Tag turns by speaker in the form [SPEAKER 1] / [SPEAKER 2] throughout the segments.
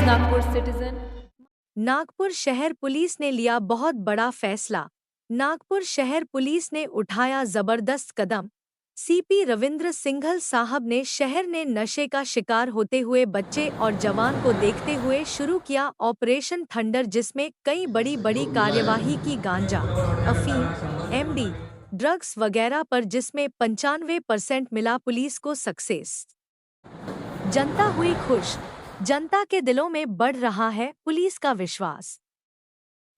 [SPEAKER 1] Nagpur citizen.
[SPEAKER 2] Nagpur शहर police ने लिया बहुत बड़ा फैसला। नागपुर शहर पुलिस ने उठाया जबरदस्त कदम। सीपी रविंद्र सिंघल साहब ने शहर ने नशे का शिकार होते हुए बच्चे और जवान को देखते हुए शुरू किया ऑपरेशन थंडर, जिसमें कई बड़ी कार्यवाही की गांजा, अफीम, एमडी, ड्रग्स वगैरह पर, जिसमें 95% मिला पुलिस को सक्सेस। जनता हुई खुश। जनता के दिलों में बढ़ रहा है पुलिस का विश्वास।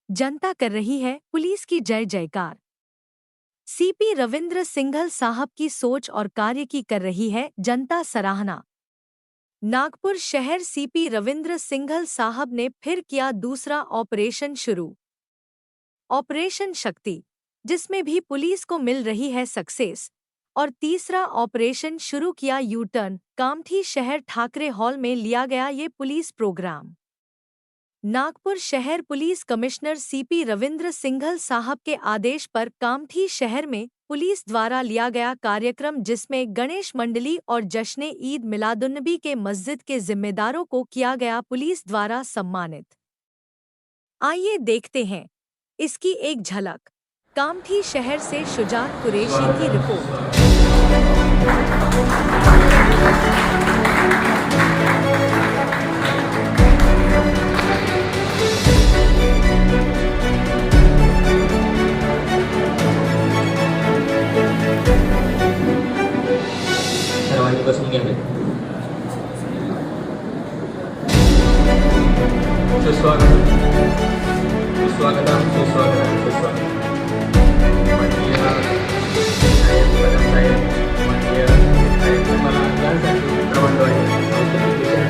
[SPEAKER 2] जनता कर रही है पुलिस की जय जयकार। सीपी रविंद्र सिंघल साहब की सोच और कार्य की कर रही है जनता सराहना। नागपुर शहर सीपी रविंद्र सिंघल साहब ने फिर किया दूसरा ऑपरेशन शुरू, ऑपरेशन शक्ति, जिसमें भी पुलिस को मिल रही है सक्सेस। और तीसरा ऑपरेशन शुरू किया यू टर्न। कामठी शहर ठाकरे हॉल में लिया गया ये पुलिस प्रोग्राम। नागपुर शहर police commissioner CP Ravindra Singhal साहब के आदेश पर कामठी शहर में पुलिस द्वारा लिया गया कार्यक्रम, जिसमें गणेश मंडली और जश्ने ईद मिलादुन्नबी के मस्जिद के जिम्मेदारों को किया गया पुलिस द्वारा सम्मानित। आइए देखते हैं इसकी एक झलक। कामठी शहर से शुजात कुरैशी की रिपोर्ट।
[SPEAKER 3] सर्वांनी बसून घ्यावे। सुस्वागतम सुस्वागतम सुस्वागतम सुस्वागतम। माननीय साहेब, मॅडम साहेब, माननीय साहेब, मला यांसाठी प्रबंधवाडी औषधी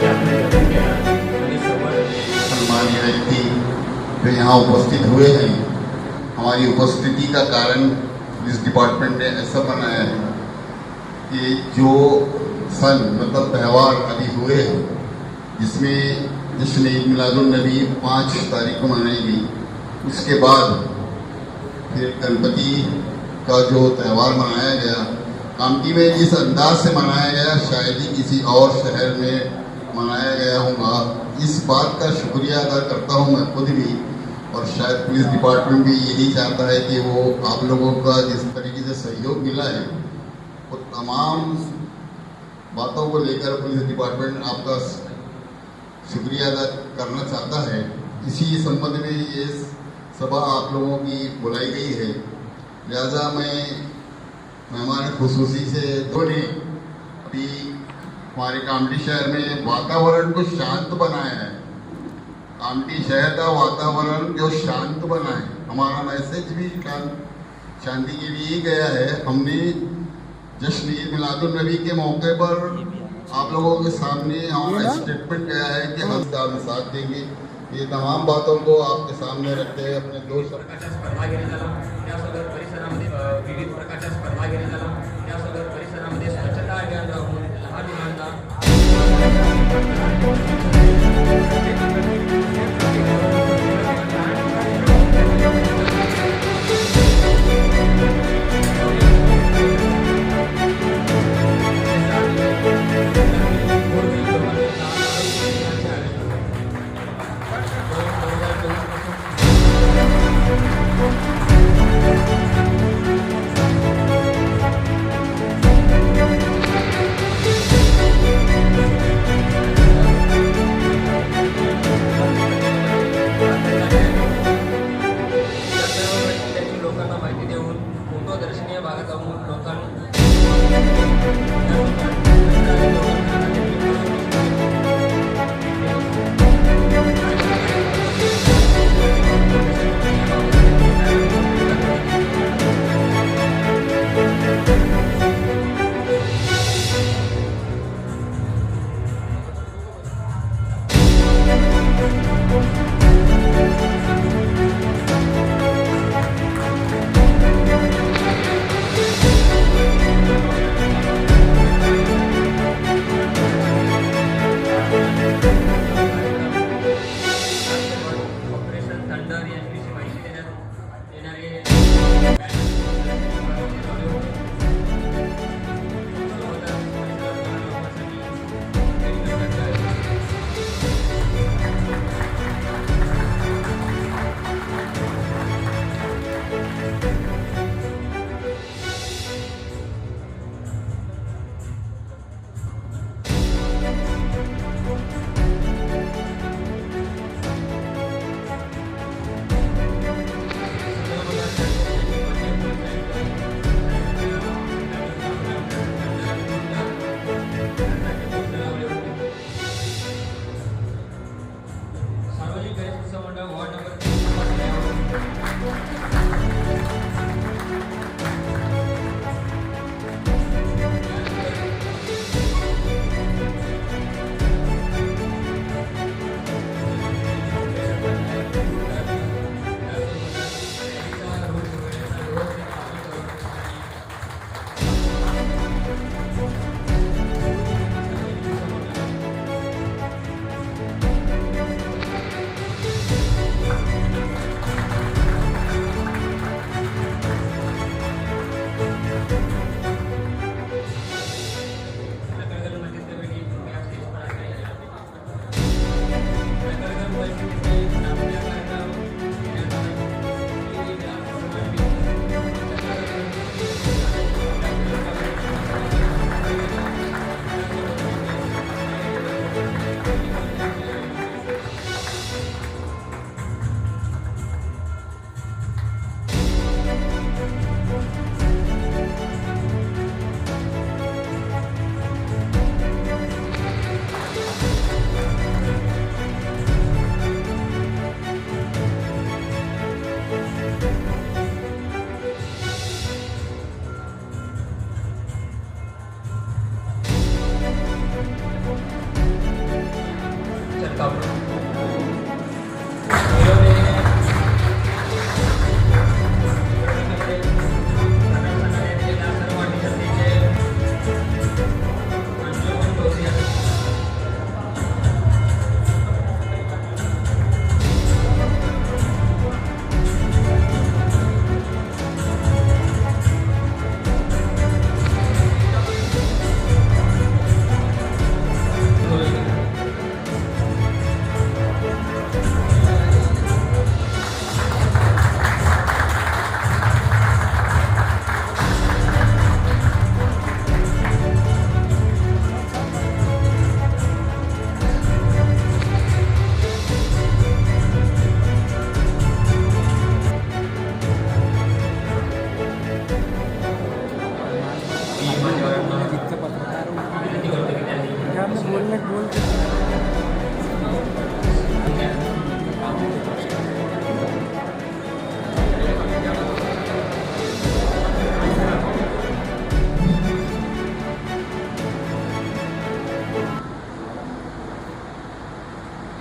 [SPEAKER 3] आपने ग्रहण किया आणि
[SPEAKER 4] सम्मानीय व्यक्ति जो यहाँ उपस्थित हुए हैं, हमारी उपस्थिति का कारण पुलिस डिपार्टमेंट ने ऐसा बनाया है कि जो सन मतलब त्यौहार अभी हुए हैं, जिसमें जश्न ईद मिलादुन्नबी 5 तारीख को मनाई गई, उसके बाद फिर गणपति का जो त्यौहार मनाया गया कामठी में जिस अंदाज से मनाया गया, शायद ही किसी और शहर में मनाया गया होगा। इस बात का शुक्रिया अदा करता हूँ मैं खुद भी, और शायद पुलिस डिपार्टमेंट भी यही चाहता है कि वो आप लोगों का जिस तरीके से सहयोग मिला है, वो तमाम बातों को लेकर पुलिस डिपार्टमेंट आपका शुक्रिया अदा करना चाहता है। इसी संबंध में ये सभा आप लोगों की बुलाई गई है। लिहाजा मैं मेहमान खुसूसी से धोने अभी हमारे कामठी शहर में वातावरण को शांत बनाया है। कामठी शहर का वातावरण जो शांत बना है, हमारा मैसेज भी शांति के लिए गया है। हमने जश्न ईद मिलादुन्नबी के मौके पर आप लोगों के सामने हमारा स्टेटमेंट गया है कि हम साथ देंगे। ये तमाम बातों को आपके सामने रखते हैं। अपने दो
[SPEAKER 3] प्रकारच्या स्पर्धा घेण्यात आल्या, त्यासोबत परिसरामध्ये विविध प्रकारच्या स्पर्धा घेण्यात आल्या, त्यासोबत परिसरामध्ये स्वच्छता अभियान राबवून लहान मुलांना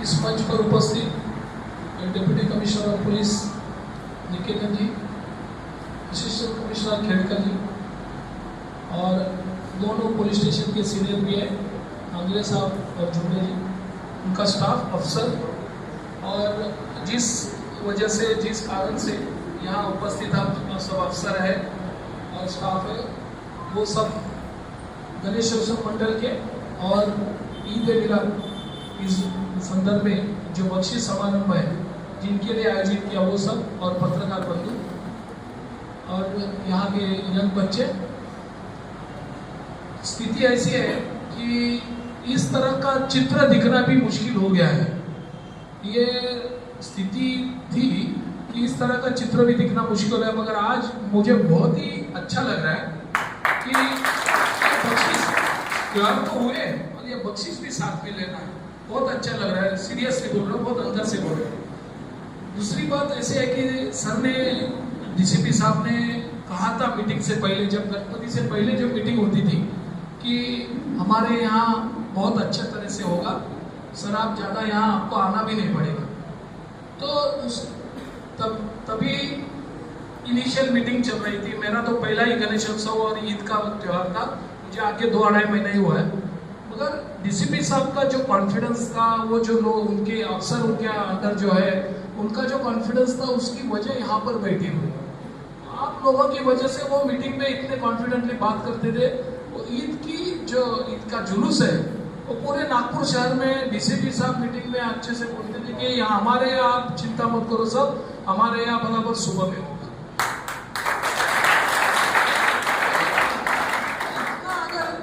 [SPEAKER 1] इस मंच पर उपस्थित deputy commissioner of police Niketan ji, assistant commissioner Khedkar ji और दोनों पुलिस स्टेशन के सीनियर भी है, आंग्रे साहब और जुम्मे जी, उनका स्टाफ, अफसर, और जिस वजह से, जिस कारण से यहाँ उपस्थित आप सब अफसर है और स्टाफ है, वो सब गणेश उत्सव मंडल के और ईद ए मिलाद इस संदर्भ में जो बख्शिश समारंभ है जिनके लिए आयोजित किया वो सब, और पत्रकार बंधु और यहाँ के यंग बच्चे। स्थिति ऐसी है कि इस तरह का चित्र दिखना भी मुश्किल हो गया है। ये स्थिति थी कि इस तरह का चित्र भी दिखना मुश्किल है, मगर आज मुझे बहुत ही अच्छा लग रहा है कि बख्शिश त्योहार तो हुए और ये बख्शिश भी साथ में लेना है, बहुत अच्छा लग रहा है। सीरियसली बोल रहा हूँ, बहुत अंदर से बोल रहा हूँ। दूसरी बात ऐसे है कि सर ने, डीसीपी साहब ने कहा था मीटिंग से पहले, जब गणपति से पहले जो मीटिंग होती थी, कि हमारे यहाँ बहुत अच्छे तरह से होगा सर, आप ज़्यादा यहाँ आपको आना भी नहीं पड़ेगा। तो तभी इनिशियल मीटिंग चल रही थी। मेरा तो पहला ही गणेश उत्सव और ईद का त्यौहार था, मुझे आगे 2-2.5 महीना ही हुआ है, मगर डीसीपी साहब का जो कॉन्फिडेंस था, वो जो लोग उनके अफसर, उनके अंदर जो है उनका जो कॉन्फिडेंस था, उसकी वजह यहाँ पर बैठी हुई। आप लोगों की वजह से वो मीटिंग में इतने कॉन्फिडेंटली बात करते थे। वो ईद का जुलूस है, वो पूरे नागपुर शहर में डीसीपी साहब मीटिंग में अच्छे से बोलते थे कि यहाँ हमारे यहाँ आप चिंता मत करो सब, हमारे यहाँ बराबर सुबह में होगा।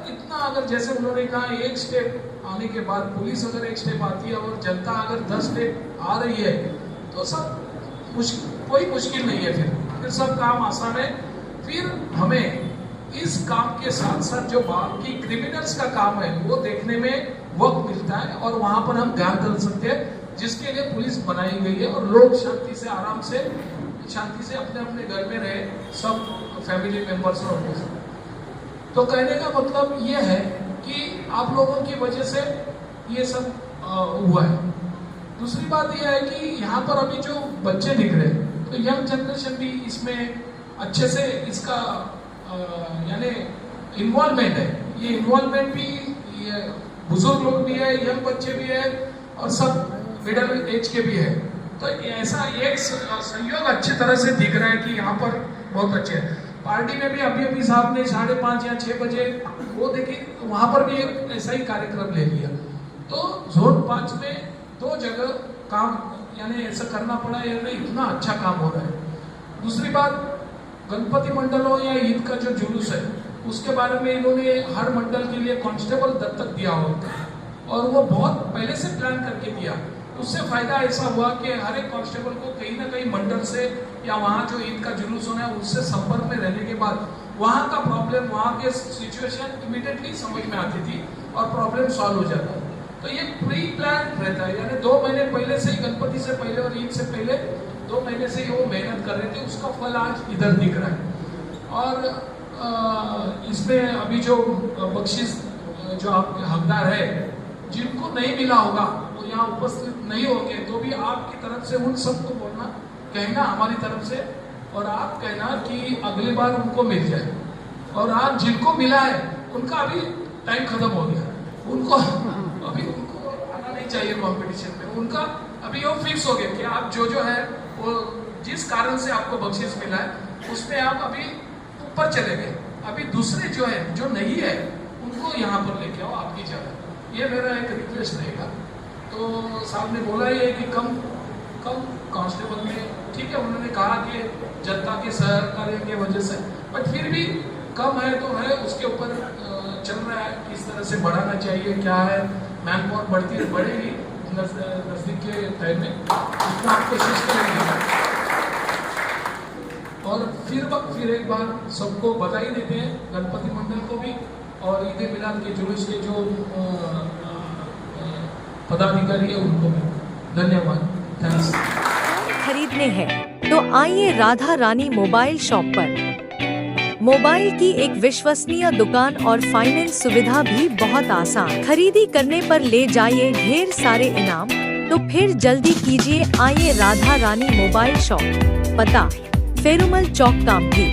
[SPEAKER 1] इतना अगर जैसे उन्होंने कहा, एक स्टेप आने के बाद पुलिस अगर एक स्टेप आती है और जनता अगर 10 स्टेप आ रही है, तो सब कोई मुश्किल नहीं है, फिर सब काम आसान है। फिर हमें इस काम के साथ साथ जो बाकी क्रिमिनल्स का काम है वो देखने में वक्त मिलता है, और वहां पर हम ध्यान दे सकते हैं, जिसके लिए पुलिस बनाई गई है, और लोग शांति से, आराम से, शांति से अपने अपने घर में रहे, सब फैमिली मेंबर्स और लोग। तो कहने का मतलब ये है कि आप लोगों की वजह से ये सब हुआ है। दूसरी बात यह है कि यहाँ पर अभी जो बच्चे दिख रहे हैं, तो यंग जनरेशन भी इसमें अच्छे से इसका यानी इन्वॉल्वमेंट है। ये इन्वॉल्वमेंट भी, ये बुजुर्ग लोग भी है, यंग बच्चे भी है, और सब मिडिल एज के भी है। तो ऐसा एक संयोग अच्छी तरह से दिख रहा है कि यहाँ पर बहुत अच्छे है। पार्टी में भी अभी साहब ने 5:30 या 6 बजे वो देखी, वहाँ पर भी एक ऐसा ही कार्यक्रम ले लिया। तो जोन 5 में 2 जगह काम यानी ऐसा करना पड़ा, यानी इतना अच्छा काम हो रहा है। दूसरी बात, गणपति मंडलों या ईद का जो जुलूस है, उसके बारे में इन्होंने हर मंडल के लिए कांस्टेबल दत्तक दिया होता है। और वो बहुत पहले से प्लान करके दिया। उससे फायदा ऐसा हुआ कि हर एक कांस्टेबल को कहीं ना कहीं मंडल से या वहाँ जो ईद का जुलूस होना है उससे संपर्क में रहने के बाद वहाँ का प्रॉब्लम, वहाँ के सिचुएशन इमीडिएटली समझ में आती थी और प्रॉब्लम सॉल्व हो जाता। तो ये प्री प्लान रहता है, यानी 2 महीने पहले से ही, गणपति से पहले और ईद से पहले 2 महीने से ही वो मेहनत कर रहे थे, उसका फल आज इधर दिख रहा है। और इसमें अभी जो बख्शिश जो आपके हकदार है, जिनको नहीं मिला होगा वो यहाँ उपस्थित नहीं होंगे, तो भी आपकी तरफ से उन सबको बोलना, कहना हमारी तरफ से, और आप कहना कि अगली बार उनको मिल जाए। और आज जिनको मिला है उनका अभी टाइम खत्म हो गया, उनको आना नहीं चाहिए कंपटीशन में। उनका अभी वो फिक्स हो गया कि आप जो है वो जिस कारण से आपको बख्शिश मिला है उसमें आप अभी ऊपर चले गए। अभी दूसरे जो है, जो नहीं है, उनको यहाँ पर लेके आओ आपकी जगह। ये मेरा एक रिक्वेस्ट रहेगा। तो साहब ने बोला ये कि कम कांस्टेबल में, ठीक है, उन्होंने कहा कि जनता के सहकार्य की वजह से, बट फिर भी कम है तो है, उसके ऊपर चल रहा है, किस तरह से बढ़ाना चाहिए, क्या है, मैन पावर बढ़ेगी नजदीक के टाइम में, इतना आप कोशिश करेंगे। और फिर एक बार सबको बधाई देते हैं, गणपति मंडल को भी और ईद मिलाद के जुलूस के जो पदाधिकारी है उनको भी धन्यवाद, थैंक्स।
[SPEAKER 2] खरीदने हैं तो आइए राधा रानी मोबाइल शॉप पर। मोबाइल की एक विश्वसनीय दुकान और फाइनेंस सुविधा भी बहुत आसान। खरीदी करने पर ले जाइए ढेर सारे इनाम, तो फिर जल्दी कीजिए, आइए राधा रानी मोबाइल शॉप। पता फेरुमल चौक कामठी।